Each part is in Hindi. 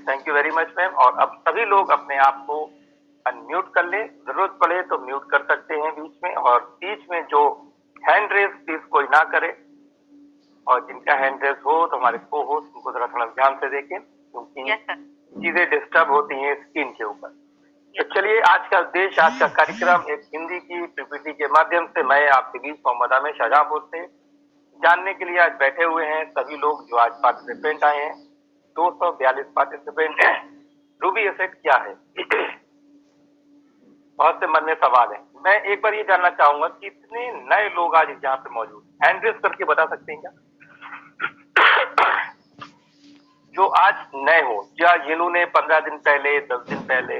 Thank you very much ma'am. और अब सभी लोग अपने आप को अनम्यूट कर लें, जरूरत पड़े तो म्यूट कर सकते हैं बीच में, और बीच में जो हैंड रेस प्लीज कोई ना करे, और जिनका हैंड रेस हो तो हमारे को होस्ट उनको जरा थोड़ा ध्यान से देखें, क्योंकि चीजें डिस्टर्ब होती हैं स्क्रीन के ऊपर। तो चलिए, आज का उद्देश्य, आज का कार्यक्रम एक हिंदी की पीपीटी के माध्यम से मैं आपके बीच मोहम्मद आमिर शाहजहांपुर से जानने के लिए आज बैठे हुए हैं सभी लोग जो आज पार्टिसिपेंट आए हैं। 242 पार्टिसिपेंट हैं। रूबी एसेट क्या है? बहुत से मन में सवाल है। मैं एक बार ये जानना चाहूंगा कि इतने नए लोग आज यहाँ पे मौजूद, हैंड रेस करके बता सकते हैं क्या जो आज नए हो, या जिन्होंने 15 दिन पहले, 10 दिन पहले,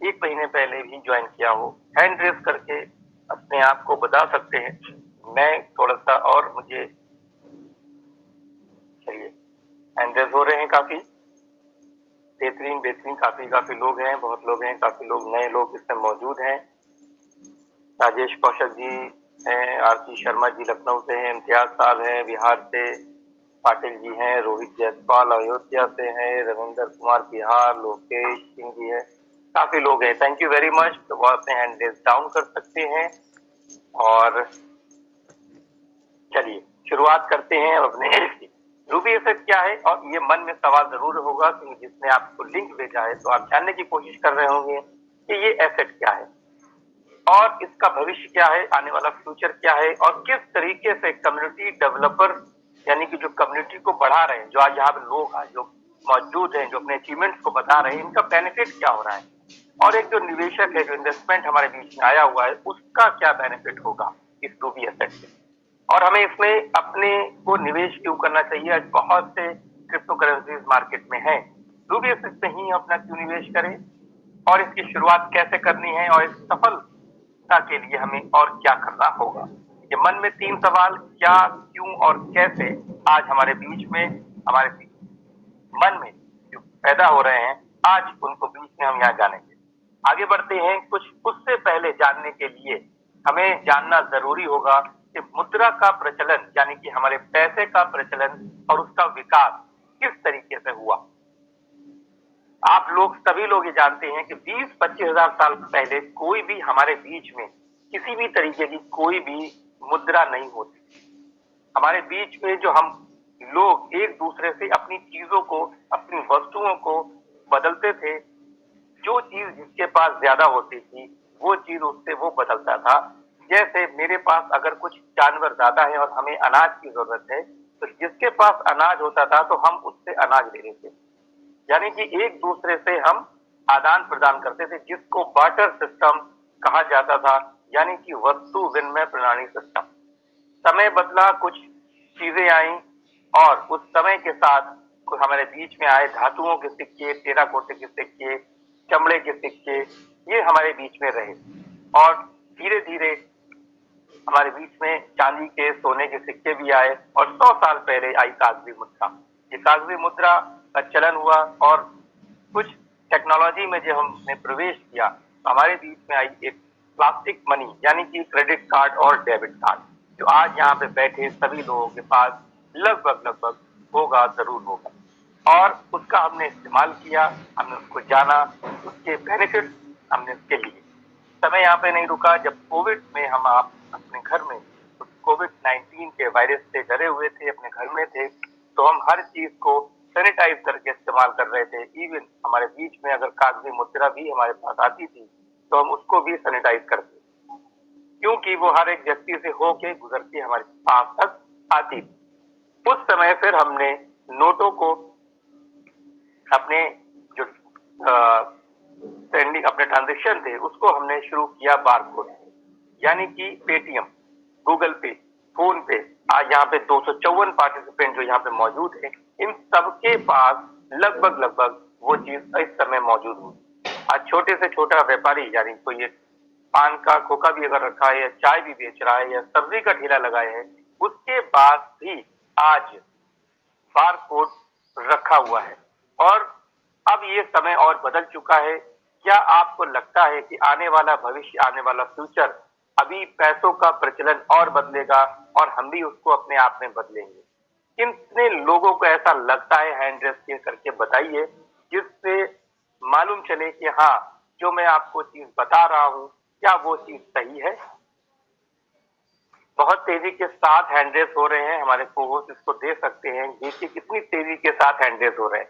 1 महीने पहले भी ज्वाइन किया हो, हैंड रेस करके अपने आप को बता सकते हैं। मैं थोड़ा सा और मुझे चलिए, हैंड रेस हो रहे हैं काफी बेहतरीन काफी लोग हैं, बहुत लोग हैं, काफी लोग नए लोग इसमें मौजूद हैं। राजेश कौशल जी हैं, आरती शर्मा जी लखनऊ से हैं, इम्तियाज साहब हैं बिहार से, पाटिल जी हैं, रोहित जायसवाल अयोध्या से हैं, रविंद्र कुमार बिहार, लोकेश सिंह जी है, काफी लोग हैं। Thank you very much. तो वो अपने हैंड रेस डाउन कर सकते हैं। और चलिए शुरुआत करते हैं अपने रूबी एसेट क्या है। और ये मन में सवाल जरूर होगा कि जिसने आपको लिंक भेजा है तो आप जानने की कोशिश कर रहे होंगे कि ये एसेट क्या है और इसका भविष्य क्या है, आने वाला फ्यूचर क्या है, और किस तरीके से कम्युनिटी डेवलपर यानी कि जो कम्युनिटी को बढ़ा रहे हैं, जो आज यहाँ पे लोग आज जो मौजूद हैं, जो अपने अचीवमेंट्स को बता रहे हैं, इनका बेनिफिट क्या हो रहा है, और एक जो निवेशक है, जो इन्वेस्टमेंट हमारे बीच में आया हुआ है, उसका क्या बेनिफिट होगा इस रूबी एसेट से, और हमें इसमें अपने को निवेश क्यों करना चाहिए। आज बहुत से क्रिप्टो करेंसीज मार्केट में है, रूबी एसेट में ही अपना क्यों निवेश करें, और इसकी शुरुआत कैसे करनी है, और इस सफलता के लिए हमें और क्या करना होगा। ये मन में 3 सवाल, क्या, क्यों और कैसे, आज हमारे बीच में, हमारे मन में जो पैदा हो रहे हैं, आज उनको बीच में हम यहाँ जानेंगे। आगे बढ़ते हैं। कुछ उससे पहले जानने के लिए हमें जानना जरूरी होगा कि मुद्रा का प्रचलन यानी कि हमारे पैसे का प्रचलन और उसका विकास किस तरीके से हुआ। आप लोग सभी लोग ये जानते हैं कि 20-25 हजार साल पहले कोई भी हमारे बीच में किसी भी तरीके की कोई भी मुद्रा नहीं होती। हमारे बीच में जो हम लोग एक दूसरे से अपनी चीजों को, अपनी वस्तुओं को बदलते थे, जो चीज जिसके पास ज्यादा होती थी वो चीज उससे वो बदलता था। जैसे मेरे पास अगर कुछ जानवर ज्यादा है और हमें अनाज की जरूरत है, तो जिसके पास अनाज होता था तो हम उससे अनाज ले लेते, यानी कि एक दूसरे से हम आदान प्रदान करते थे, जिसको बार्टर सिस्टम कहा जाता था, यानी कि वस्तु विनिमय प्रणाली सिस्टम। समय बदला, कुछ चीजें आई, और उस समय के साथ हमारे बीच में आए धातुओं के सिक्के, टेराकोटे के सिक्के, चमड़े के सिक्के, ये हमारे बीच में रहे, और धीरे धीरे हमारे बीच में चांदी के, सोने के सिक्के भी आए, और 100 साल पहले आई कागजी मुद्रा। ये कागजी मुद्रा का चलन हुआ, और कुछ टेक्नोलॉजी में जब हमने प्रवेश किया तो हमारे बीच में आई एक प्लास्टिक मनी, यानी कि क्रेडिट कार्ड और डेबिट कार्ड, जो आज यहाँ पे बैठे सभी लोगों के पास लगभग होगा, जरूर होगा। और उसका हमने इस्तेमाल किया, हमने उसको जाना, उसके बेनिफिट हमने उसके लिए। समय यहाँ पे नहीं रुका। जब कोविड में हम आप अपने घर में कोविड-19 के वायरस से डरे हुए थे, अपने घर में थे, तो हम हर चीज को सैनिटाइज करके इस्तेमाल कर रहे थे। इवन हमारे बीच में अगर कागजी मुद्रा भी हमारे पास आती थी तो हम उसको भी सैनिटाइज करते, क्योंकि वो हर एक व्यक्ति से होके गुजर के हमारे पास तक आती थी। उस समय फिर हमने नोटों को, अपने जो पेंडिंग अपने ट्रांजेक्शन थे उसको हमने शुरू किया बारकोड, यानी कि पेटीएम, गूगल पे, फोन पे। आज यहाँ पे 254 पार्टिसिपेंट जो यहाँ पे मौजूद है, इन सबके पास लगभग वो चीज इस समय मौजूद हुई। आज छोटे से छोटा व्यापारी, यानी कोई ये पान का खोखा भी अगर रखा है, या चाय भी बेच रहा है, या सब्जी का ठेला लगाए है, उसके पास भी आज बारकोड रखा हुआ है। और अब ये समय और बदल चुका है। क्या आपको लगता है कि आने वाला भविष्य, आने वाला फ्यूचर, अभी पैसों का प्रचलन और बदलेगा और हम भी उसको अपने आप में बदलेंगे? कितने लोगों को ऐसा लगता है? हैंड रेस करके बताइए जिससे मालूम चले कि हाँ, जो मैं आपको चीज बता रहा हूँ क्या वो चीज सही है। बहुत तेजी के साथ हैंड रेस हो रहे हैं, हमारे को इसको दे सकते हैं। देखिए कितनी तेजी के साथ हैंड रेस हो रहे हैं,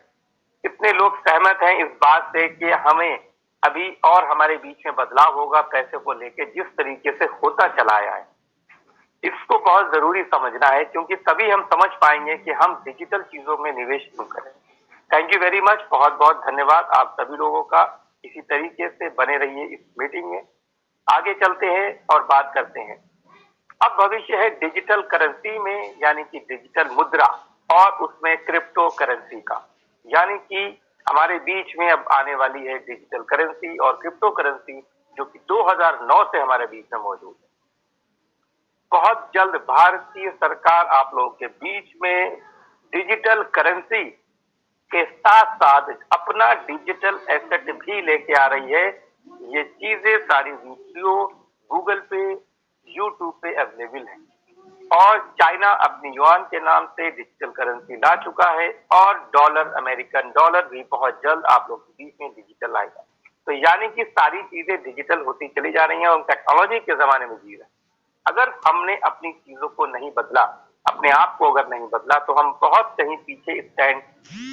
कितने लोग सहमत हैं इस बात से कि हमें अभी और हमारे बीच में बदलाव होगा पैसे को लेके जिस तरीके से होता चला आया है। इसको बहुत जरूरी समझना है क्योंकि तभी हम समझ पाएंगे कि हम डिजिटल चीजों में निवेश क्यों करें। थैंक यू वेरी मच, बहुत बहुत धन्यवाद आप सभी लोगों का। इसी तरीके से बने रहिए इस मीटिंग में। आगे चलते हैं और बात करते हैं। अब भविष्य है डिजिटल करेंसी में, यानी कि डिजिटल मुद्रा और उसमें क्रिप्टो करेंसी का, यानी कि हमारे बीच में अब आने वाली है डिजिटल करेंसी और क्रिप्टो करेंसी, जो कि 2009 से हमारे बीच में मौजूद है। बहुत जल्द भारतीय सरकार आप लोगों के बीच में डिजिटल करेंसी के साथ साथ अपना डिजिटल एसेट भी लेके आ रही है। ये चीजें सारी वीडियो गूगल पे, यूट्यूब पे अवेलेबल है और चाइना अपनी युआन के नाम से डिजिटल करेंसी ला चुका है और डॉलर, अमेरिकन डॉलर भी बहुत जल्द आप लोग के बीच में डिजिटल आएगा। तो यानी कि सारी चीजें डिजिटल होती चली जा रही हैं और टेक्नोलॉजी के जमाने में जी रहे हैं। अगर हमने अपनी चीजों को नहीं बदला, अपने आप को अगर नहीं बदला, तो हम बहुत कहीं पीछे स्टैंड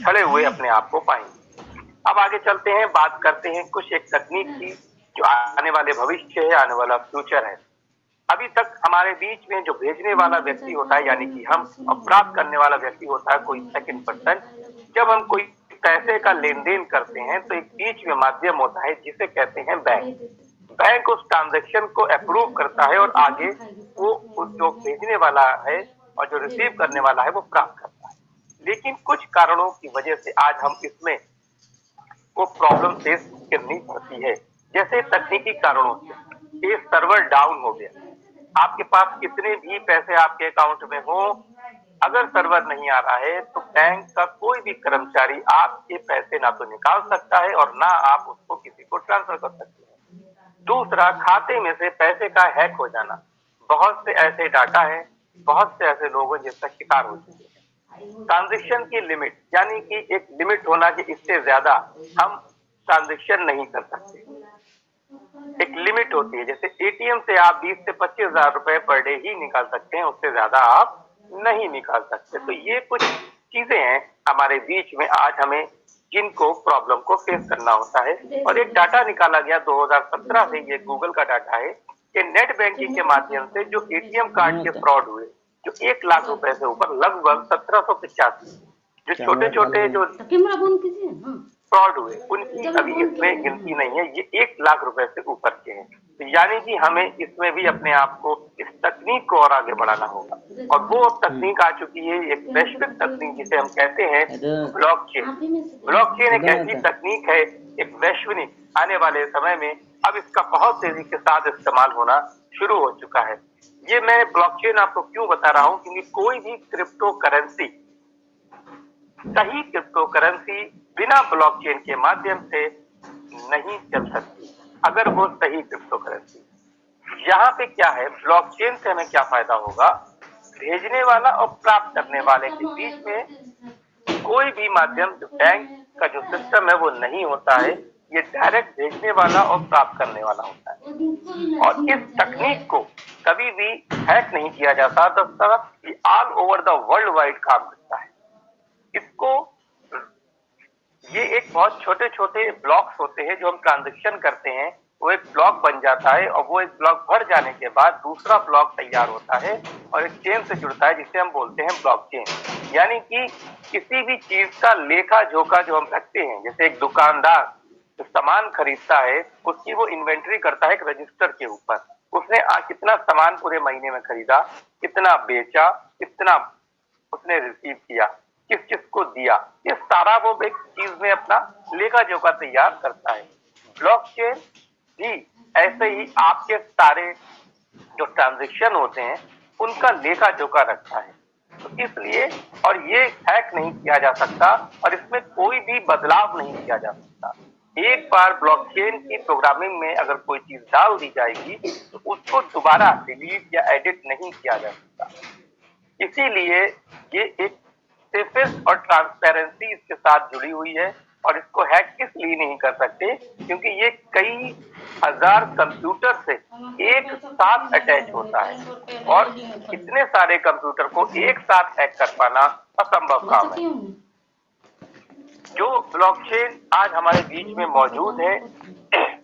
खड़े हुए अपने आप को पाएंगे। अब आगे चलते हैं, बात करते हैं कुछ एक तकनीक की जो आने वाले भविष्य है, आने वाला फ्यूचर है। अभी तक हमारे बीच में जो भेजने वाला व्यक्ति होता है, यानी कि हम, और प्राप्त करने वाला व्यक्ति होता है कोई सेकंड पर्सन। जब हम कोई पैसे का लेन देन करते हैं तो एक बीच में माध्यम होता है जिसे कहते हैं बैंक। बैंक उस ट्रांजैक्शन को अप्रूव करता है और आगे वो जो भेजने वाला है और जो रिसीव करने वाला है वो प्राप्त करता है। लेकिन कुछ कारणों की वजह से आज हम इसमें वो प्रॉब्लम फेस करनी पड़ती है, जैसे तकनीकी कारणों से ये सर्वर डाउन हो गया। आपके पास कितने भी पैसे आपके अकाउंट में हो, अगर सर्वर नहीं आ रहा है तो बैंक का कोई भी कर्मचारी आपके पैसे ना तो निकाल सकता है और ना आप उसको किसी को ट्रांसफर कर सकते हैं। दूसरा, खाते में से पैसे का हैक हो जाना। बहुत से ऐसे डाटा है, बहुत से ऐसे लोग हैं जिसका शिकार हो चुके हैं। ट्रांजेक्शन की लिमिट, यानी कि एक लिमिट होना कि इससे ज्यादा हम ट्रांजेक्शन नहीं कर सकते। एक लिमिट होती है, जैसे एटीएम से आप 20 से 25,000 रुपए पर डे ही निकाल सकते हैं, उससे ज्यादा आप नहीं निकाल सकते। तो ये कुछ चीजें हैं हमारे बीच में आज हमें जिनको प्रॉब्लम को फेस करना होता है। और एक डाटा निकाला गया 2017 से, ये गूगल का डाटा है कि नेट बैंकिंग के माध्यम से जो एटीएम कार्ड के फ्रॉड हुए, जो 1 लाख रुपए से ऊपर, लगभग 1785 जो छोटे छोटे जो फ्रॉड हुए उनकी अभी इसमें गिनती नहीं है, ये 1 लाख रुपए से ऊपर के हैं। तो यानी कि हमें इसमें भी अपने आप को, इस तकनीक को और आगे बढ़ाना होगा। और वो अब तकनीक आ चुकी है, एक वैश्विक तकनीक जिसे हम कहते हैं ब्लॉकचेन। ब्लॉकचेन एक ऐसी तकनीक है, एक वैश्विक, आने वाले समय में अब इसका बहुत तेजी के साथ इस्तेमाल होना शुरू हो चुका है। ये मैं ब्लॉकचेन आपको क्यों बता रहा हूँ, क्योंकि कोई भी क्रिप्टो करेंसी, सही क्रिप्टो करेंसी बिना ब्लॉकचेन के माध्यम से नहीं चल सकती, अगर वो सही क्रिप्टो करेंसी। यहाँ पे क्या है, ब्लॉकचेन से हमें क्या फायदा होगा, भेजने वाला और प्राप्त करने वाले के बीच में कोई भी माध्यम, जो बैंक का जो सिस्टम है वो नहीं होता है। ये डायरेक्ट भेजने वाला और प्राप्त करने वाला होता है और इस तकनीक को कभी भी हैक नहीं किया जा सकता। ये all over the world wide काम करता है। इसको, ये एक बहुत छोटे छोटे ब्लॉक्स होते हैं जो हम ट्रांजेक्शन करते हैं, वो एक ब्लॉक बन जाता है और वो एक ब्लॉक भर जाने के बाद दूसरा ब्लॉक तैयार होता है और एक चेन से जुड़ता है जिसे हम बोलते हैं ब्लॉकचेन। यानी कि किसी भी चीज का लेखा जोखा जो हम रखते हैं, जैसे एक दुकानदार जो सामान खरीदता है उसकी वो इन्वेंट्री करता है एक रजिस्टर के ऊपर, उसने कितना सामान पूरे महीने में खरीदा, कितना बेचा, कितना उसने रिसीव किया, किस किस को दिया, ये सारा वो एक चीज में अपना लेखा जोखा तैयार करता है। ब्लॉकचेन भी ऐसे ही आपके सारे जो ट्रांजेक्शन होते हैं उनका लेखा जोखा रखता है। तो इसलिए, और ये हैक नहीं किया जा सकता और इसमें कोई भी बदलाव नहीं किया जा सकता। एक बार ब्लॉकचेन की प्रोग्रामिंग में अगर कोई चीज डाल दी जाएगी तो उसको दोबारा डिलीट या एडिट नहीं किया जा सकता। इसीलिए ये एक सेफेस्ट और ट्रांसपेरेंसी इसके साथ जुड़ी हुई है। और इसको हैक इसलिए नहीं कर सकते क्योंकि ये कई हजार कंप्यूटर से एक साथ अटैच होता है और इतने सारे कंप्यूटर को एक साथ हैक कर पाना असंभव काम है। जो ब्लॉकचेन आज हमारे बीच में मौजूद है,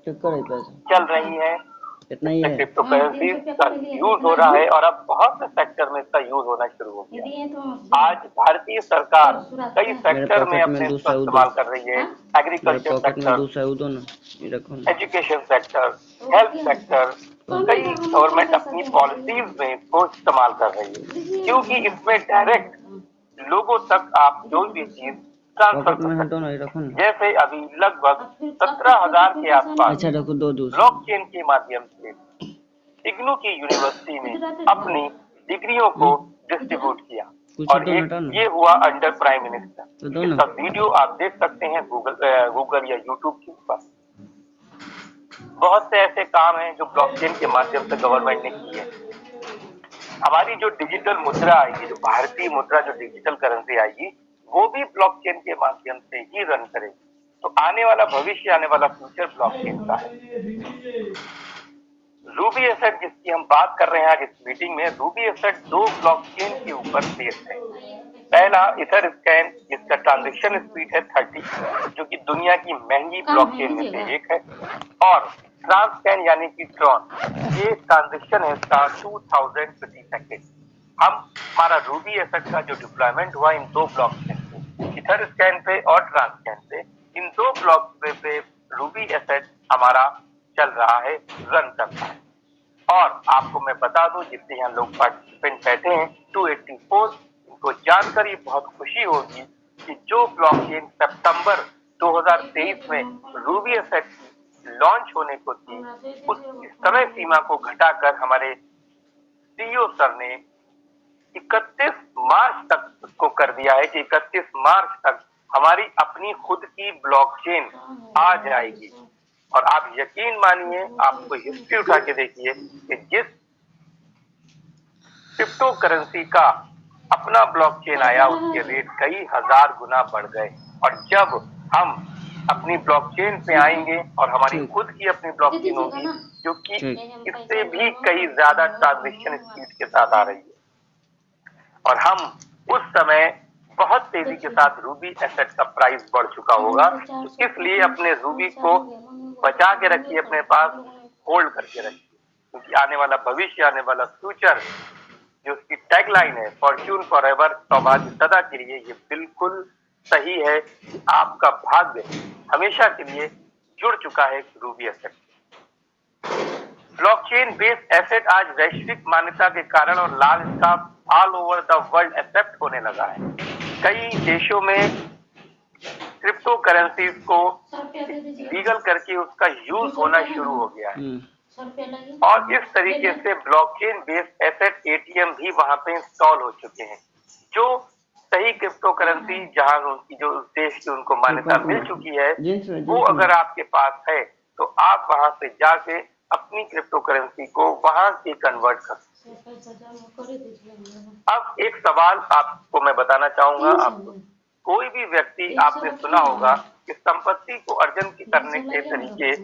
चल रही है, इसमें क्रिप्टो करेंसी का यूज हो रहा है और अब बहुत से सेक्टर में इसका यूज होना शुरू हो गया। आज भारतीय सरकार कई सेक्टर में अपने इसका इस्तेमाल कर रही है। Agriculture sector, education sector, health sector, कई गवर्नमेंट अपनी पॉलिसीज में इसको इस्तेमाल कर रही है क्योंकि इसमें डायरेक्ट लोगों तक आप जो भी चीज ट्रांसफर कर सकते हैं। जैसे अभी लगभग 17,000 के आसपास ब्लॉकचेन के माध्यम से इग्नू की यूनिवर्सिटी में अपनी डिग्रियों को डिस्ट्रीब्यूट किया और ये हुआ अंडर प्राइम मिनिस्टर। इसका वीडियो आप देख सकते हैं गूगल या यूट्यूब के ऊपर। बहुत से ऐसे काम हैं जो ब्लॉकचेन के माध्यम से गवर्नमेंट ने किए। हमारी जो डिजिटल मुद्रा आएगी, जो भारतीय मुद्रा, जो डिजिटल करेंसी आएगी, वो भी ब्लॉकचेन के माध्यम से ही रन करेगी। तो आने वाला भविष्य, आने वाला फ्यूचर ब्लॉकचेन का है। रूबी एसेट जिसकी हम बात कर रहे हैं आज इस मीटिंग में, रूबी एसेट 2 ब्लॉकचेन के ऊपर बेस्ड है। पहला इथर स्कैन जिसका ट्रांजैक्शन स्पीड है 30, जो कि दुनिया की महंगी ब्लॉकचेन में से एक है, और ट्रांसकैन यानी कि ट्रॉन, ये ट्रांजैक्शन है इसका 2000 प्रति सेकेंड। हमारा रूबी एसेट का जो डिप्लॉयमेंट हुआ इन 2 ब्लॉकचेन पे, इथर स्कैन पे और ट्रांसकैन पे, इन 2 ब्लॉक पे रूबी एसेट हमारा चल रहा है, रन करता है। और आपको मैं बता दूं, जितने यहाँ लोग पार्टिसिपेंट बैठे हैं 284, इनको जानकर ये बहुत खुशी होगी कि जो ब्लॉकचेन सितंबर 2023 में रूबी एसेट लॉन्च होने को थी, उस समय सीमा को घटाकर हमारे सीईओ सर ने 31 मार्च तक उसको कर दिया है कि 31 मार्च तक हमारी अपनी खुद की ब्लॉकचेन आ जाएगी। और आप यकीन मानिए, आपको हिस्ट्री उठा के देखिए कि जिस क्रिप्टो करेंसी का अपना ब्लॉकचेन आया, उसके रेट कई हजार गुना बढ़ गए। और जब हम अपनी ब्लॉकचेन पे आएंगे और हमारी खुद की अपनी ब्लॉकचेन होगी, जो कि इससे भी कई ज्यादा ट्रांजैक्शन स्पीड के साथ आ रही है, और हम उस समय बहुत तेजी के साथ रूबी एसेट का प्राइस बढ़ चुका होगा। तो इसलिए अपने रूबी को बचा के रखिए, अपने पास होल्ड करके रखिए, क्योंकि आने वाला भविष्य, आने वाला फ्यूचर, जो उसकी टैगलाइन है फॉर्च्यून फॉरएवर, सौभाग्य सदा के लिए, ये बिल्कुल सही है कि आपका भाग्य हमेशा के लिए जुड़ चुका है Ruby asset. Blockchain based asset आज वैश्विक मान्यता के कारण और लाल इसका all over the world accept होने लगा है। कई देशों में क्रिप्टो करेंसीज को लीगल करके उसका यूज होना शुरू हो गया है, और इस तरीके से ब्लॉकचेन बेस्ड एसेट एटीएम भी वहां पे इंस्टॉल हो चुके हैं। जो सही क्रिप्टो करेंसी, जहां उनकी जो देश की उनको मान्यता मिल चुकी है, वो अगर आपके पास है तो आप वहां से जाके अपनी क्रिप्टो करेंसी को वहां से कन्वर्ट कर सकते। अब एक सवाल आपको मैं बताना चाहूंगा। आपको कोई भी व्यक्ति, आपने सुना होगा कि संपत्ति को अर्जन करने के तरीके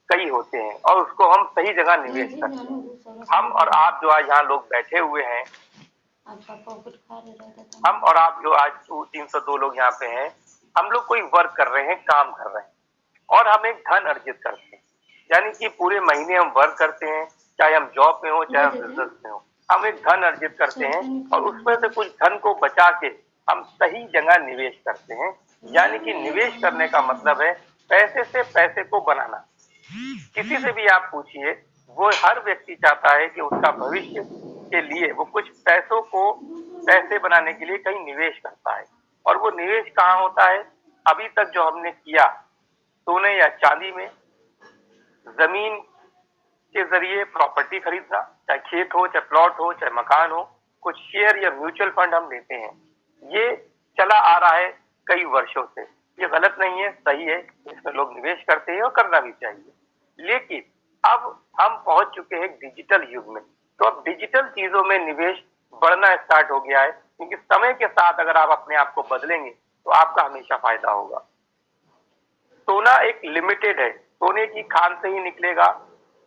कई होते हैं और उसको हम सही जगह निवेश करते हैं। हम और आप जो आज यहाँ लोग बैठे हुए हैं, हम और आप जो आज 302 लोग यहाँ पे हैं, हम लोग कोई वर्क कर रहे हैं, काम कर रहे हैं, और हम एक धन अर्जित करते हैं। यानी कि पूरे महीने हम वर्क करते हैं, चाहे हम जॉब में हो चाहे हम बिजनेस में हो, हम एक धन अर्जित करते हैं और उसमें से कुछ धन को बचा के हम सही जगह निवेश करते हैं। यानी कि निवेश करने का मतलब है पैसे से पैसे को बनाना। किसी से भी आप पूछिए, वो हर व्यक्ति चाहता है कि उसका भविष्य के लिए वो कुछ पैसों को पैसे बनाने के लिए कहीं निवेश करता है। और वो निवेश कहाँ होता है? अभी तक जो हमने किया, सोने या चांदी में, जमीन के जरिए प्रॉपर्टी खरीदना, चाहे खेत हो, चाहे प्लॉट हो, चाहे मकान हो, कुछ शेयर या म्यूचुअल फंड हम लेते हैं। ये चला आ रहा है कई वर्षों से। ये गलत नहीं है, सही है, इसमें लोग निवेश करते हैं और करना भी चाहिए। लेकिन अब हम पहुंच चुके हैं डिजिटल युग में, तो अब डिजिटल चीजों में निवेश बढ़ना स्टार्ट हो गया है, क्योंकि समय के साथ अगर आप अपने आप को बदलेंगे तो आपका हमेशा फायदा होगा। सोना एक लिमिटेड है, सोने की खान से ही निकलेगा,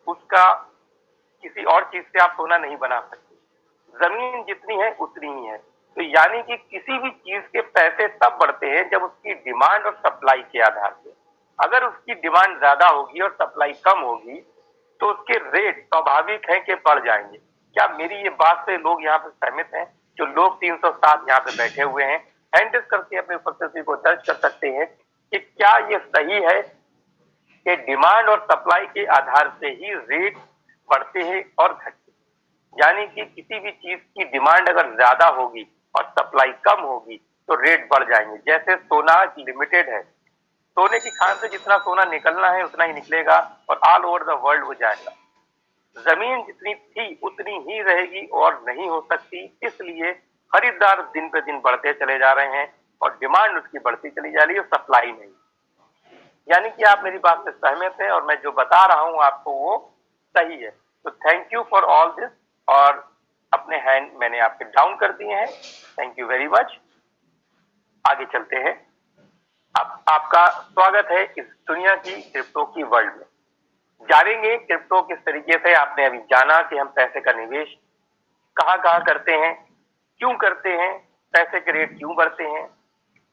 उसका किसी और चीज से आप सोना नहीं बना सकते। जमीन जितनी है उतनी ही है। तो यानी कि किसी भी चीज के पैसे तब बढ़ते हैं जब उसकी डिमांड और सप्लाई के आधार पे। अगर उसकी डिमांड ज्यादा होगी और सप्लाई कम होगी तो उसके रेट स्वाभाविक है कि बढ़ जाएंगे। क्या मेरी ये बात से लोग यहाँ पे सहमत हैं? जो लोग 307 यहाँ पे बैठे हुए हैं, हैंड रेज करके अपनी उपस्थिति को दर्ज कर सकते हैं कि क्या ये सही है कि डिमांड और सप्लाई के आधार से ही रेट बढ़ते हैं और घटते हैं। यानी कि किसी भी चीज की डिमांड अगर ज्यादा होगी और सप्लाई कम होगी तो रेट बढ़ जाएंगे। जैसे सोना लिमिटेड है, सोने की खान से जितना सोना निकलना है उतना ही निकलेगा और ऑल ओवर द वर्ल्ड हो जाएगा। जमीन जितनी थी उतनी ही रहेगी और नहीं हो सकती, इसलिए खरीदार दिन पे दिन बढ़ते चले जा रहे हैं और डिमांड उसकी बढ़ती चली जा रही है, सप्लाई नहीं। यानी कि आप मेरी बात से सहमत हैं और मैं जो बता रहा हूं आपको वो सही है। तो thank you for all this. और अपने हैंड मैंने आपके डाउन कर दिए हैं। Thank you very much. आगे चलते हैं। अब आपका स्वागत है इस दुनिया की क्रिप्टो की वर्ल्ड में। जानेंगे क्रिप्टो किस तरीके से, आपने अभी जाना कि हम पैसे का निवेश कहाँ कहाँ करते हैं, क्यों करते हैं, पैसे के रेट क्यों बढ़ते हैं,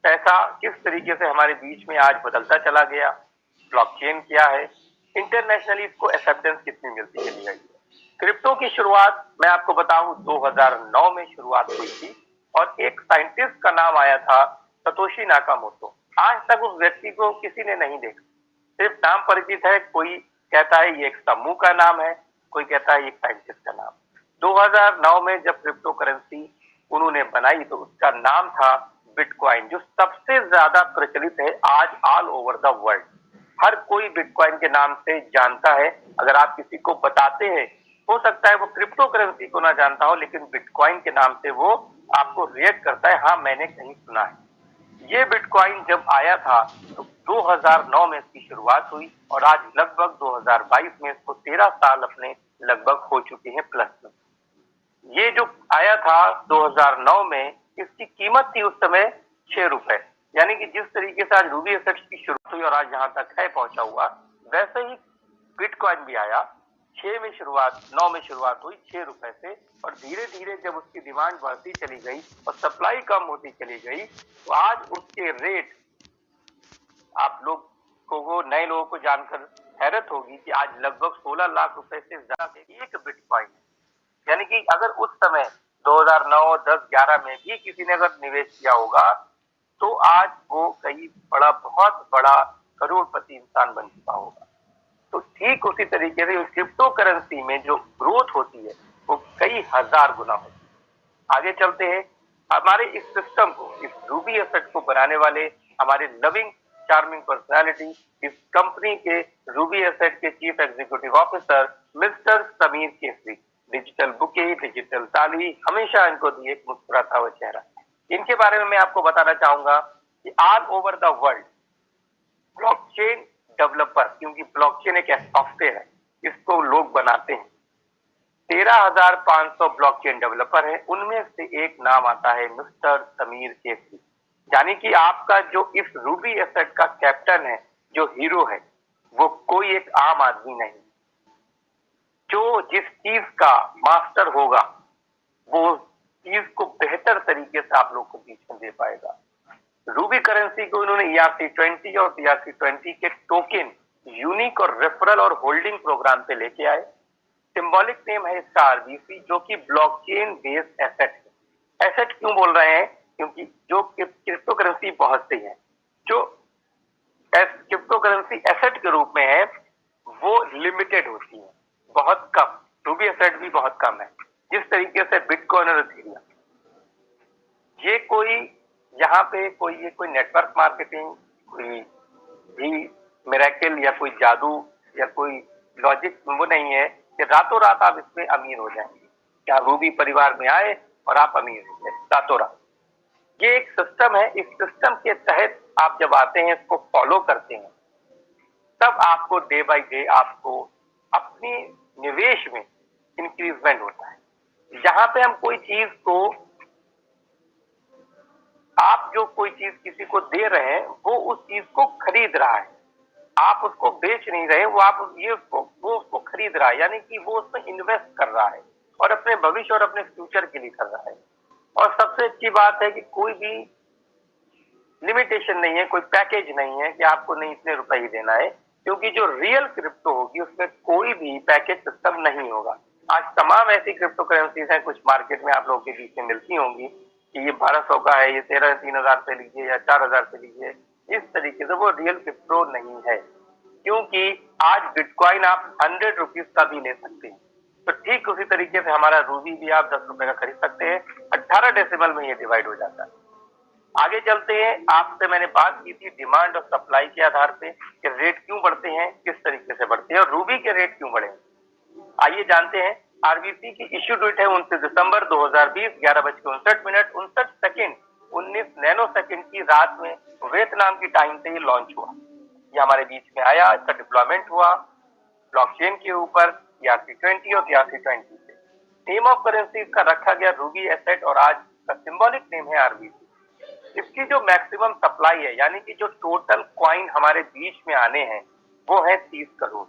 पैसा किस तरीके से हमारे बीच में आज बदलता चला गया, ब्लॉकचेन क्या है, इंटरनेशनली इसको एक्सेप्टेंस कितनी मिलती चली गई है। क्रिप्टो की शुरुआत मैं आपको बताऊं 2009 में शुरुआत हुई थी और एक साइंटिस्ट का नाम आया था सतोशी नाकामोटो। आज तक उस व्यक्ति को किसी ने नहीं देखा, सिर्फ नाम परिचित है। कोई कहता है ये एक समूह का नाम है, कोई कहता है एक साइंटिस्ट का नाम। 2009 में जब क्रिप्टो करेंसी उन्होंने बनाई तो उसका नाम था बिटकॉइन, जो सबसे ज्यादा प्रचलित है आज ऑल ओवर द वर्ल्ड। हर कोई बिटकॉइन के नाम से जानता है। अगर आप किसी को बताते हैं, हो सकता है वो क्रिप्टो करेंसी को ना जानता हो, लेकिन बिटकॉइन के नाम से वो आपको रिएक्ट करता है, हाँ मैंने कहीं सुना है। ये बिटकॉइन जब आया था तो 2009 में इसकी शुरुआत हुई और आज लगभग 2022 में इसको 13 साल अपने लगभग हो चुके हैं प्लस में। ये जो आया था 2009 में, इसकी कीमत थी उस समय 6 रुपए। यानी कि जिस तरीके से आज रूबी एसेट्स की शुरुआत हुई और आज यहाँ तक है पहुंचा हुआ, वैसे ही बिटकॉइन भी आया। 6 में शुरुआत, 9 में शुरुआत हुई 6 रुपए से और धीरे धीरे जब उसकी डिमांड बढ़ती चली गई और सप्लाई कम होती चली गई तो आज उसके रेट, आप लोग को नए लोगों को जानकर हैरत होगी कि आज लगभग 16 लाख रुपए से ज्यादा एक बिटकॉइन है। यानी कि अगर उस समय 2009, 10, 11 में भी किसी ने अगर निवेश किया होगा तो आज वो कहीं बहुत बड़ा करोड़पति इंसान बन चुका होगा। तो ठीक उसी तरीके से क्रिप्टो करेंसी में जो ग्रोथ होती है वो कई हजार गुना होती है। आगे चलते हैं। हमारे इस सिस्टम को, इस रूबी एसेट को बनाने वाले हमारे लविंग चार्मिंग पर्सनालिटी, इस कंपनी के रूबी एसेट के chief executive officer mister Sameer Kesari. Digital bouquet, digital ताली, हमेशा इनको दिए एक मुस्कुराता हुआ चेहरा। इनके बारे में मैं आपको बताना चाहूंगा कि all over the world blockchain developer, क्योंकि ब्लॉकचेन एक सॉफ्टवेयर है, इसको लोग बनाते हैं, 13,500 ब्लॉकचेन डेवलपर है। उनमें से एक नाम आता है मिस्टर समीर केसरी। यानी कि आपका जो इस रूबी एसेट का कैप्टन है, जो हीरो है, वो कोई एक आम आदमी नहीं। जो जिस चीज का मास्टर होगा वो चीज को बेहतर तरीके से आप लोग को बीच में दे पाएगा। रूबी करेंसी को उन्होंने ERC-20 और TRC-20 के टोकन, यूनिक और रेफरल और होल्डिंग प्रोग्राम पे लेके आए। सिंबॉलिक नेम है इसका RBC, जो कि ब्लॉकचेन बेस्ड एसेट है। एसेट क्यों बोल रहे हैं? क्योंकि जो क्रिप्टो करेंसी बहुत सी है, जो क्रिप्टो करेंसी एसेट के रूप में है वो लिमिटेड होती है, बहुत कम। रूबी एसेट भी बहुत कम है, जिस तरीके से बिटकॉइन और इथेरियम। ये कोई यहाँ पे कोई नेटवर्क मार्केटिंग, कोई भी मिरेकल या कोई जादू या कोई लॉजिक वो नहीं है कि रातों रात आप इसमें अमीर हो जाएंगे। क्या रूबी परिवार में आए और आप अमीर हो गए रातों रात? ये एक सिस्टम है। इस सिस्टम के तहत आप जब आते हैं, इसको फॉलो करते हैं, तब आपको डे बाय डे आपको अपनी निवेश में इंक्रीजमेंट होता है। जहां पे हम कोई चीज को, आप जो कोई चीज किसी को दे रहे हैं वो उस चीज को खरीद रहा है, आप उसको बेच नहीं रहे, वो उसको खरीद रहा है, यानी कि वो उसमें इन्वेस्ट कर रहा है और अपने भविष्य और अपने फ्यूचर के लिए कर रहा है। और सबसे अच्छी बात है कि कोई भी लिमिटेशन नहीं है, कोई पैकेज नहीं है कि आपको नहीं इतने रुपए ही देना है, क्योंकि जो रियल क्रिप्टो होगी उसमें कोई भी पैकेज सिस्टम नहीं होगा। आज तमाम ऐसी क्रिप्टो करेंसीज हैं, कुछ मार्केट में आप लोगों के बीच में मिलती होंगी कि ये 1200 का है, ये 3000 से लीजिए या 4000 से लीजिए। इस तरीके से वो रियल क्रिप्टो नहीं है, क्योंकि आज बिटकॉइन आप 100 रुपीज का भी ले सकते हैं। तो ठीक उसी तरीके से हमारा रूबी भी आप 10 रुपए का खरीद सकते हैं। 18 डेसिमल में ये डिवाइड हो जाता है। आगे चलते हैं। आपसे मैंने बात की थी डिमांड और सप्लाई के आधार पे कि रेट क्यों बढ़ते हैं, किस तरीके से बढ़ते हैं और रूबी के रेट क्यों बढ़े। आइए जानते हैं। आरबीसी की इश्यू डेट है 29 दिसंबर 2020, 11:59 19 नैनो सेकंड की रात में वियतनाम की टाइम से ये लॉन्च हुआ। ये हमारे बीच में आया, इसका डिप्लॉयमेंट हुआ ब्लॉकचेन के ऊपर ERC-20 और ERC-20 से। नेम ऑफ करेंसी इसका रखा गया रूबी एसेट और आज का सिंबॉलिक नेम है आरबीसी। इसकी जो मैक्सिमम सप्लाई है, यानी कि जो टोटल क्वाइन हमारे बीच में आने हैं वो है 30 करोड़।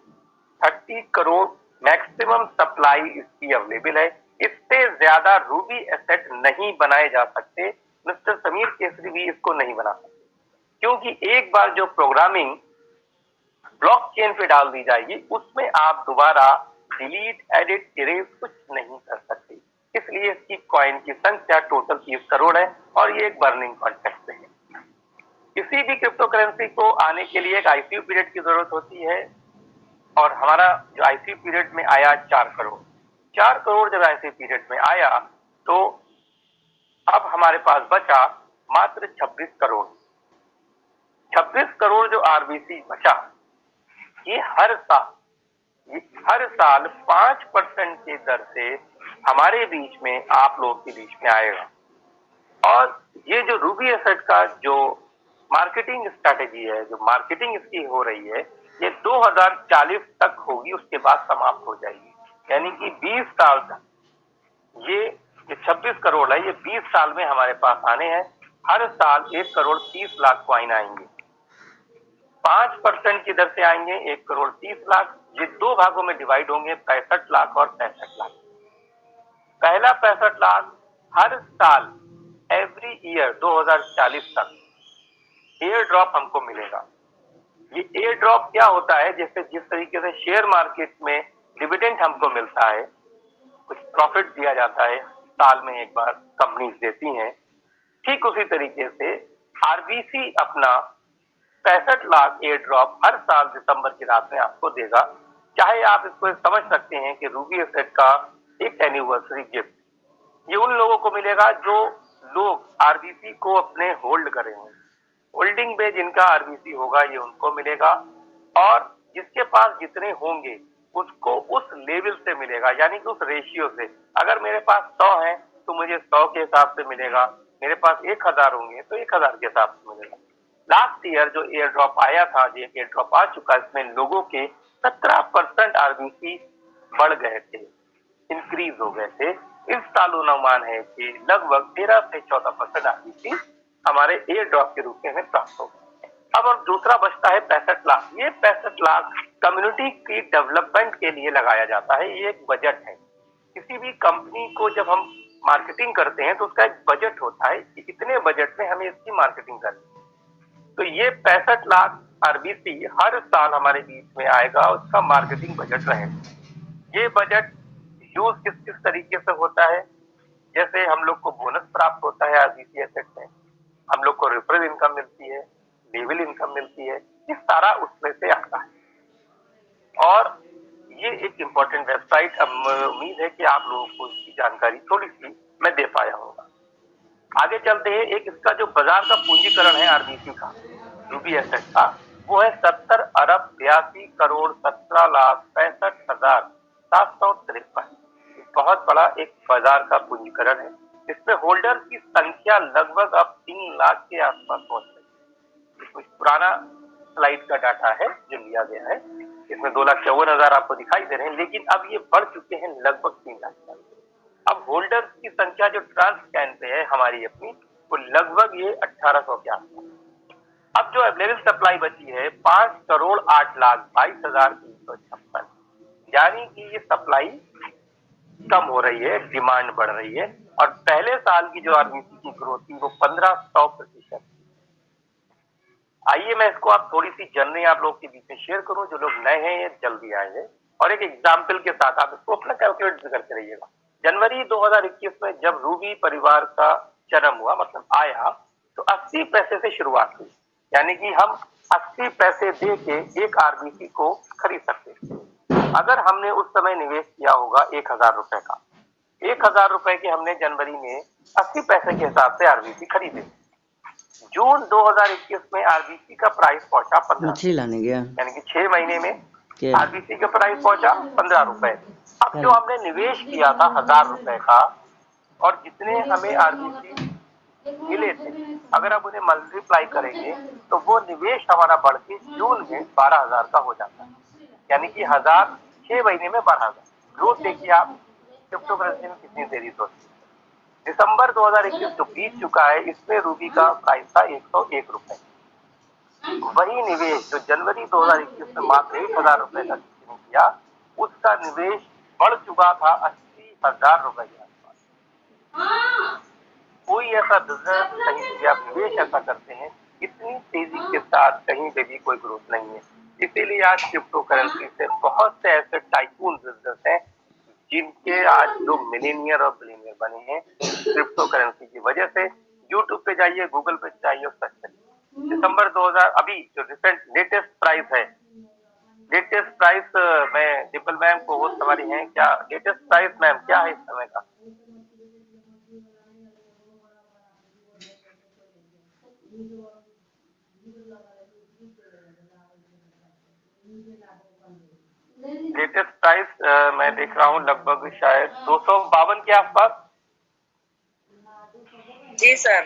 30 करोड़ मैक्सिमम सप्लाई इसकी अवेलेबल है। इससे ज्यादा रूबी एसेट नहीं बनाए जा सकते। मिस्टर समीर केसरी भी इसको नहीं बना सकते, क्योंकि एक बार जो प्रोग्रामिंग ब्लॉकचेन पे डाल दी जाएगी उसमें आप दोबारा डिलीट, एडिट, इरेज कुछ नहीं कर सकते। इसलिए इसकी कॉइन की संख्या टोटल 30 करोड़ है और ये एक बर्निंग कॉन्ट्रैक्ट पे है। किसी भी क्रिप्टो करेंसी को आने के लिए एक आईसीयू पीरियड की जरूरत होती है और हमारा जो आईसीयू पीरियड में आया 4 करोड़। 4 करोड़ जब आईसीयू पीरियड में आया तो अब हमारे पास बचा मात्र 26 करोड़। 26 करोड़ जो आरबीसी बचा, ये हर साल 5% की दर से हमारे बीच में, आप लोगों के बीच में आएगा। और ये जो रूबी एसेट का जो मार्केटिंग स्ट्रैटेजी है, जो मार्केटिंग इसकी हो रही है, ये 2040 तक होगी, उसके बाद समाप्त हो जाएगी। यानी कि 20 साल तक ये 26 करोड़ है, ये 20 साल में हमारे पास आने हैं। हर साल 1 करोड़ 30 लाख कॉइन आएंगे। 5% की दर से आएंगे 1 करोड़ 30 लाख। ये दो भागों में डिवाइड होंगे, 65 लाख और 65 लाख। पहला 65 लाख हर साल एवरी ईयर 2040 तक एयर ड्रॉप हमको मिलेगा। ये एयर ड्रॉप क्या होता है, जैसे जिस तरीके से शेयर मार्केट में डिविडेंड हमको मिलता है, कुछ प्रॉफिट दिया जाता है, साल में एक बार कंपनीज देती हैं, ठीक उसी तरीके से आरबीसी अपना 65 लाख एयर ड्रॉप हर साल दिसंबर की रात में आपको देगा। चाहे आप इसको समझ सकते हैं कि रूबी एसेट का एक एनिवर्सरी गिफ्ट। ये उन लोगों को मिलेगा जो लोग आरबीसी को अपने होल्ड करे हैं। होल्डिंग पे जिनका आरबीसी होगा ये उनको मिलेगा, और जिसके पास जितने होंगे उसको उस लेवल से मिलेगा, यानी कि उस रेशियो से। अगर मेरे पास 100 है तो मुझे 100 के हिसाब से मिलेगा, मेरे पास 1000 होंगे तो 1000 के हिसाब से मिलेगा। लास्ट ईयर जो एयर ड्रॉप आया था, जो एयर ड्रॉप आ चुका है, इसमें लोगों के 17% आरबीसी बढ़ गए थे, इंक्रीज हो गए थे। इस साल अनुमान है कि लगभग 13 से 14% आरबीसी हमारे एयर ड्रॉप के रूप में हमें प्राप्त होगा। अब और दूसरा बचता है 65 लाख। ये 65 लाख कम्युनिटी की डेवलपमेंट के लिए लगाया जाता है। ये एक बजट है। किसी भी कंपनी को जब हम मार्केटिंग करते हैं तो उसका एक बजट होता है कि इतने बजट में हमें इसकी मार्केटिंग करनी है। तो ये 65 लाख आरबीसी हर साल हमारे बीच में आएगा, उसका मार्केटिंग बजट रहेगा। ये बजट यूज किस किस तरीके से होता है, जैसे हम लोग को बोनस प्राप्त होता है आरबीसी एसेट में, हम लोग को रेफरल इनकम मिलती है, लेवल इनकम मिलती है, ये सारा उसमें से आता है। और ये एक इम्पोर्टेंट वेबसाइट, उम्मीद है कि आप लोगों को इसकी जानकारी थोड़ी सी मैं दे पाया होगा। आगे चलते हैं। एक इसका जो बाजार का पूंजीकरण है आरबीसी का, रूबी एसेट का, वो है 70 अरब 82 करोड़ 17 लाख 65,753। बहुत बड़ा एक बाजार का पूंजीकरण है। इसमें होल्डर की संख्या लगभग अब 3 लाख के आसपास पहुंच गई। कुछ पुराना स्लाइड का डाटा है जो लिया गया है, इसमें 2,54,000 आपको दिखाई दे रहे हैं, लेकिन अब ये बढ़ चुके हैं लगभग 3 लाख। अब होल्डर्स की संख्या जो ट्रांस स्कैन पे है हमारी अपनी, वो लगभग ये 1800 के आसपास। अब जो अवेलेबल सप्लाई बची है 5,08,22,356, यानी कि ये सप्लाई कम हो रही है, डिमांड बढ़ रही है। और पहले साल की जो आरबीसी की ग्रोथ थी वो 1500%। आइए मैं इसको आप थोड़ी सी जर्नी आप लोग के बीच में शेयर करूं, जो लोग नए हैं ये जल्दी आएंगे, और एक एग्जाम्पल के साथ आप इसको अपना कैलकुलेट करते रहिएगा। जनवरी 2021 में जब रूबी परिवार का जन्म हुआ, मतलब आया, तो 80 पैसे से शुरुआत हुई, यानी कि हम 80 पैसे दे के एक आरबीसी को खरीद सकते थे। अगर हमने उस समय निवेश किया होगा 1,000 रुपए का, 1,000 रुपए के हमने जनवरी में 80 पैसे के हिसाब से आरबीसी खरीदे। जून 2021 में आरबीसी का प्राइस पहुंचा 15, मछली लाने गया, यानी कि 6 महीने में क्या आरबीसी का प्राइस पहुंचा 15 रुपए। अब जो हमने निवेश किया था 1,000 रुपए का, और जितने हमें आरबीसी मिले थे, अगर आप उन्हें मल्टीप्लाई करेंगे तो वो निवेश हमारा बढ़ के जून में 12,000 का हो जाता है, यानी कि 1,000 6 महीने में 12,000। ग्रोथ देखिए आप क्रिप्टो करेंसी में कितनी तेजी से होती है। दिसंबर 2021 जो बीत चुका है, इसमें रूबी का प्राइस था 101 रुपए। वही निवेश जो जनवरी 2021 में मात्र 1,000 रुपए का किसी ने किया, उसका निवेश बढ़ चुका था 80,000 रुपए के आसपास। कोई ऐसा बिजनेस कहीं भी आप निवेश ऐसा करते हैं, इतनी तेजी के साथ कहीं पे भी कोई ग्रोथ नहीं है। इसीलिए आज क्रिप्टो करेंसी से बहुत से ऐसे टाइकून बिजनेस हैं जिनके आज लोग मिलीनियर और बिलीनियर बने हैं क्रिप्टो करेंसी की वजह से। यूट्यूब पे जाइए, गूगल पे जाइए और सर्च करिए। दिसंबर 2000 अभी जो रिसेंट लेटेस्ट प्राइस है, लेटेस्ट प्राइस, मैं डिम्पल मैम को होस्ट हमारी हैं, क्या लेटेस्ट प्राइस मैम क्या है इस समय का? लेटेस्ट प्राइस मैं देख रहा हूँ लगभग शायद 252 के आसपास। जी सर,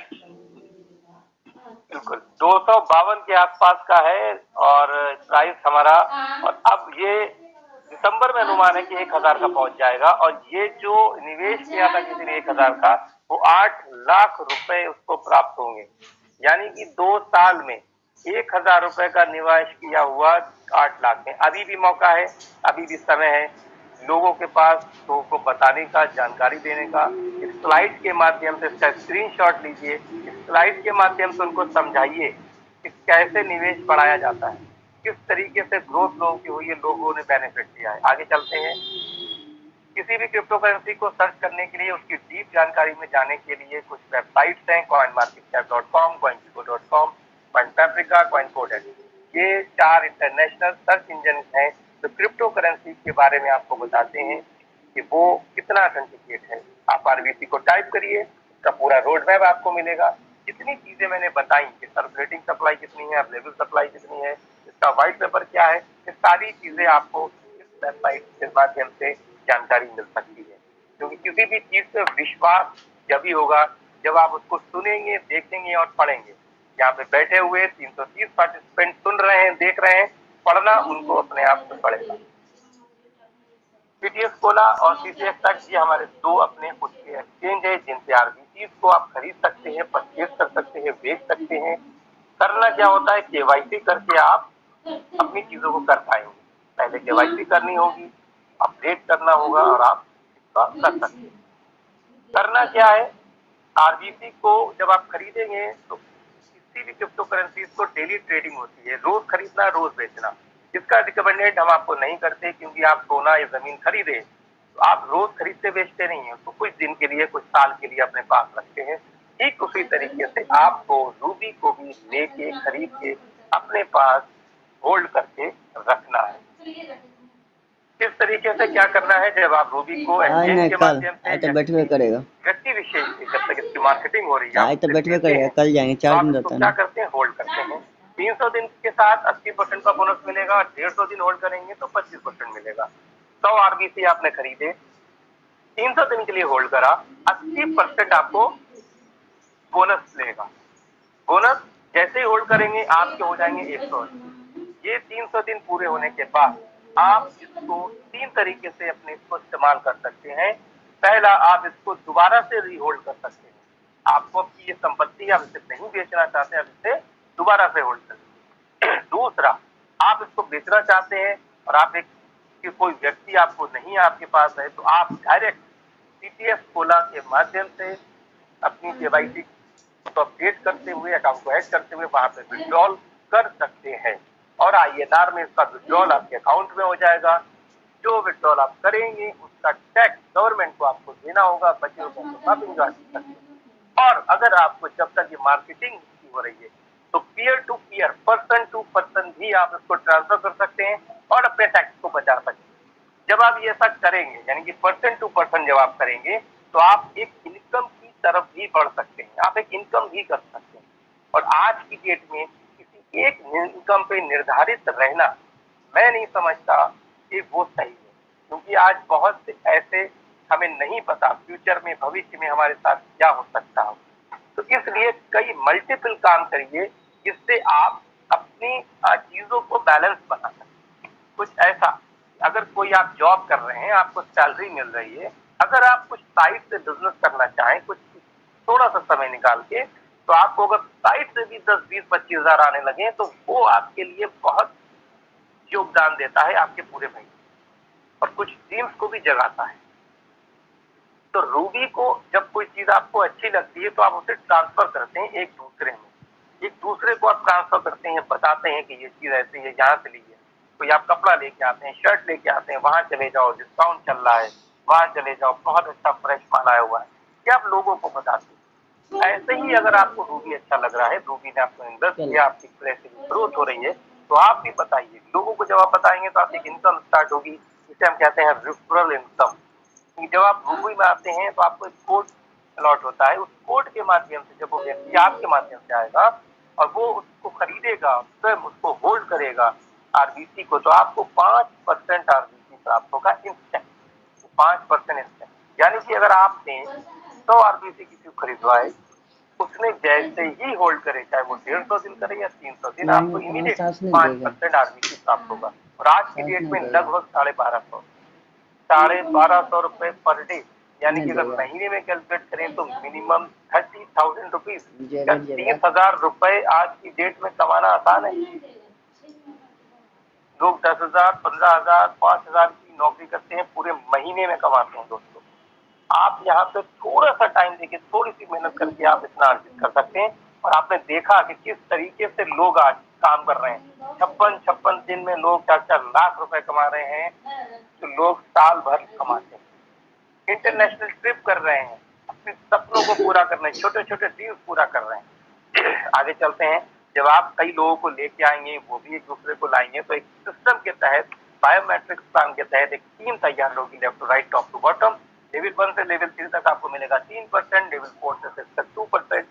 बिल्कुल 252 के आसपास का है और प्राइस हमारा। और अब ये दिसंबर में अनुमान है कि 1,000 का पहुंच जाएगा, और ये जो निवेश किया था किसी ने 1,000 का, वो 8 लाख रुपए उसको प्राप्त होंगे, यानी कि 2 साल में 1,000 रुपए का निवेश किया हुआ 8 लाख में। अभी भी मौका है, अभी भी समय है लोगों के पास, लोगों को बताने का, जानकारी देने का। इस स्लाइड के माध्यम से इसका स्क्रीनशॉट लीजिए, इस स्लाइड के माध्यम से उनको समझाइए कि कैसे निवेश बढ़ाया जाता है, किस तरीके से ग्रोथ लोगों की हुई है, लोगों ने बेनिफिट लिया है। आगे चलते हैं। किसी भी क्रिप्टो करेंसी को सर्च करने के लिए, उसकी डीप जानकारी में जाने के लिए कुछ वेबसाइट्स हैं, coinmarketcap.com, coinchico.com, coinpaprika, coincodex। ये 4 इंटरनेशनल सर्च इंजन हैं जो क्रिप्टो करेंसी के बारे में आपको बताते हैं कि वो कितना ऑथेंटिकेट है। आप आरबीसी को टाइप करिए, इसका पूरा रोड मैप आपको मिलेगा। जितनी चीजें मैंने बताई कि सर्कुलेटिंग सप्लाई कितनी है, अवेलेबल सप्लाई कितनी है, इसका व्हाइट पेपर क्या है, ये सारी चीजें आपको इस वेबसाइट के माध्यम से जानकारी मिल सकती है। क्योंकि किसी भी चीज पे विश्वास जब ही होगा जब आप उसको सुनेंगे, देखेंगे और पढ़ेंगे। यहाँ पे बैठे हुए 330 पार्टिसिपेंट सुन रहे हैं, देख रहे हैं, पढ़ना उनको अपने आप से पड़ेगा। पीटीएस कोला और सीसीएक्स तक ये हमारे 2 अपने खुद के एक्सचेंज है जिनसे आरबीसी को आप खरीद सकते हैं, परचेज कर सकते हैं, बेच सकते हैं। करना क्या होता है, केवाईसी करके आप अपनी चीजों को कर पाएंगे। पहले केवाईसी करनी होगी, अपडेट करना होगा, और आप इसका कर सकते हैं। करना क्या है, आरबीसी को जब आप खरीदेंगे तो किसी भी क्रिप्टो करेंसी को डेली ट्रेडिंग होती है, रोज खरीदना रोज बेचना। इसका रिकमेंडेड हम आपको नहीं करते, क्योंकि आप सोना या जमीन खरीदे तो आप रोज खरीदते बेचते नहीं है, तो कुछ दिन के लिए, कुछ साल के लिए अपने पास रखते हैं। ठीक उसी तरीके से आपको रूबी को भी लेके, खरीद के अपने पास होल्ड करके रखना है। किस तरीके से क्या करना है, जब आप रूबी को आज एक्सचेंज नहीं के कल, माध्यम से आज तो बैठवे करेगा, व्यक्ति विशेष की जब तक इसकी मार्केटिंग हो रही है आज तो बैठवे करेगा, कल जाएंगे, 4 दिन रहता क्या ना। करते हैं, होल्ड करते हैं। 300 दिन के साथ 80% का बोनस मिलेगा, 150 दिन होल्ड करेंगे तो 25% मिलेगा। 100 आरबीसी आपने खरीदे, 300 दिन के लिए होल्ड करा, 80% आपको बोनस मिलेगा। बोनस जैसे ही होल्ड करेंगे आपके हो जाएंगे 180। ये 300 दिन पूरे होने के बाद आप इसको 3 तरीके से अपने इसको इस्तेमाल कर सकते हैं। पहला, आप इसको दोबारा से रीहोल्ड कर सकते हैं। आपको आपकी ये संपत्ति, आप इसे नहीं बेचना चाहते, आप इसे दोबारा से होल्ड करेंगे। दूसरा, आप इसको बेचना चाहते हैं और आप एक कि कोई व्यक्ति आपको नहीं आपके पास है, तो आप डायरेक्ट सीटीएफ कोला के माध्यम से अपनी केवाईसी को अपडेट करते हुए, अकाउंट को ऐड करते हुए वहां पे विड्रॉल कर सकते हैं और आईएनआर में इसका विड्रॉल आपके अकाउंट में हो जाएगा। जो विड्रॉल आप करेंगे उसका टैक्स गवर्नमेंट को आपको देना होगा, बचे रुपए को आप इंजॉय कर सकते हैं। और अगर आपको जब तक ये मार्केटिंग हो रही है तो peer to peer, person to person भी आप इसको ट्रांसफर कर सकते हैं और अपने टैक्स को बचा सकते हैं। जब आप ये ऐसा करेंगे, यानी कि पर्सन टू पर्सन जब आप करेंगे, तो आप एक इनकम की तरफ भी बढ़ सकते हैं, आप एक इनकम भी कर सकते हैं। और आज की डेट में किसी एक इनकम पे निर्धारित रहना, मैं नहीं समझता कि वो सही है, क्योंकि आज बहुत से ऐसे हमें नहीं पता फ्यूचर में, भविष्य में हमारे साथ क्या हो सकता हो। तो इसलिए कई मल्टीपल काम करिए जिससे आप अपनी चीजों को बैलेंस बना सकें। कुछ ऐसा, अगर कोई आप जॉब कर रहे हैं, आपको सैलरी मिल रही है, अगर आप कुछ साइड से बिजनेस करना चाहें, कुछ थोड़ा सा समय निकाल के, तो आपको अगर साइड से भी 10, 20, 25 हजार आने लगे तो वो आपके लिए बहुत योगदान देता है आपके पूरे महीने, और कुछ ड्रीम्स को भी जगाता है। तो रूबी को जब कोई चीज आपको अच्छी लगती है तो आप उसे ट्रांसफर करते हैं एक दूसरे में, एक दूसरे को आप ट्रांसफर करते हैं, बताते हैं कि ये चीज ऐसी है, यहाँ से लीजिए। कोई आप कपड़ा लेके आते हैं, शर्ट लेके आते हैं, वहां चले जाओ, डिस्काउंट चल रहा है, वहां चले जाओ, बहुत अच्छा फ्रेश माल आया हुआ है, ये आप लोगों को बताते हैं। ऐसे ही अगर आपको रूबी अच्छा लग रहा है, रूबी ने आपको इन्वेस्ट किया, आपकी प्रेसिंग ग्रोथ हो रही है, तो आप भी बताइए लोगों को। जब आप बताएंगे तो आपकी इनकम स्टार्ट होगी, जिसे हम कहते हैं रेफरल इनकम। जब आप रूबी में आते हैं तो आपको एक कोड अलॉट होता है, उस कोड के माध्यम से जब वो व्यक्ति आपके माध्यम से आएगा और वो उसको खरीदेगा, स्वयं उसको होल्ड करेगा आरबीसी को, तो आपको 5% आरबीसी प्राप्त होगा इंस्टेंट, 5% इंस्टेंट। यानी कि अगर आपने 100 आरबीसी किसी को खरीदवाए, उसने जैसे ही होल्ड करे, चाहे वो 150 दिन करे या 300 दिन, आपको इमीडिएट 5% आरबीसी प्राप्त होगा। और आज की डेट में लगभग 1250 रुपए पर डे, यानी कि अगर महीने में कैलकुलेट करें तो मिनिमम 30,000 रुपीज या 30,000 रुपए आज की डेट में कमाना आसान है। लोग 10,000, 15,000, 5,000 की नौकरी करते हैं, पूरे महीने में कमाते हैं दोस्तों। आप यहाँ पे थोड़ा सा टाइम देके, थोड़ी सी मेहनत करके आप इतना अर्जित कर सकते हैं। और आपने देखा कि किस तरीके से लोग आज काम कर रहे हैं, 56 दिन में लोग 4-4 लाख रुपए कमा रहे हैं, तो लोग साल भर कमाते हैं। इंटरनेशनल ट्रिप कर रहे हैं, अपने सपनों को पूरा कर रहे हैं, छोटे छोटे ड्रीम्स पूरा कर रहे हैं। आगे चलते हैं, जब आप कई लोगों को लेके आएंगे, वो भी एक दूसरे को लाएंगे, तो एक सिस्टम के तहत, बायोमेट्रिक्स प्लान के तहत एक टीम तैयार होगी, left to right, top to bottom. Level 1 से लेवल 3 तक आपको मिलेगा 3%, लेवल 4 से 6 तक 2%,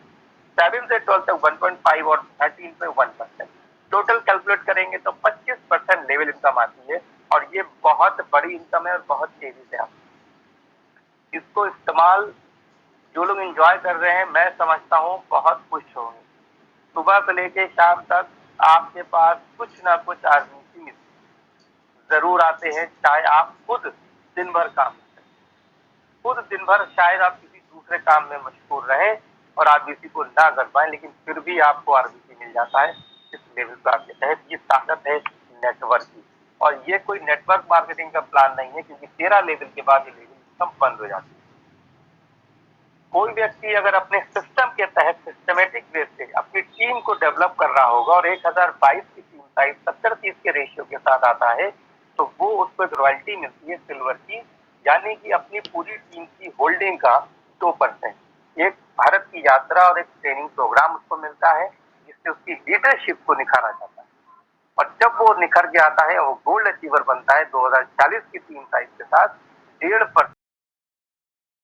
7 से 12 तक 1.5 और 13 पे 1%। टोटल कैलकुलेट करेंगे तो 25% लेवल इनकम आती है, और ये बहुत बड़ी इनकम है और बहुत तेजी से आती है। इसको इस्तेमाल जो लोग एंजॉय कर रहे हैं, मैं समझता हूँ बहुत खुश होंगे। सुबह से लेके शाम तक आपके पास कुछ ना कुछ आरबीसी जरूर आते हैं, चाहे आप खुद दिन भर काम करें, खुद दिन भर शायद आप किसी दूसरे काम में मशगूल रहें और आरबीसी को ना कर पाए, लेकिन फिर भी आपको आरबीसी मिल जाता है इस लेवल प्लान के तहत। ये ताकत है नेटवर्क की, और ये कोई नेटवर्क मार्केटिंग का प्लान नहीं है, क्योंकि 13 लेवल के बाद ये लेवल सब बंद हो जाती है। कोई व्यक्ति अगर अपने सिस्टम के तहत सिस्टमेटिक वे से अपनी टीम को डेवलप कर रहा होगा और 1022 की टीम साइज 70-30 के रेशियो के साथ आता है, तो वो उसको एक रॉयल्टी मिलती है सिल्वर की, यानी कि अपनी पूरी टीम की होल्डिंग का 2%। एक भारत की यात्रा और एक ट्रेनिंग प्रोग्राम उसको मिलता है, जिससे उसकी लीडरशिप को निखारा जाता है। और जब वो निखर के आता है, वो गोल्ड अचीवर बनता है 2040 की टीम साइज के साथ 1.5%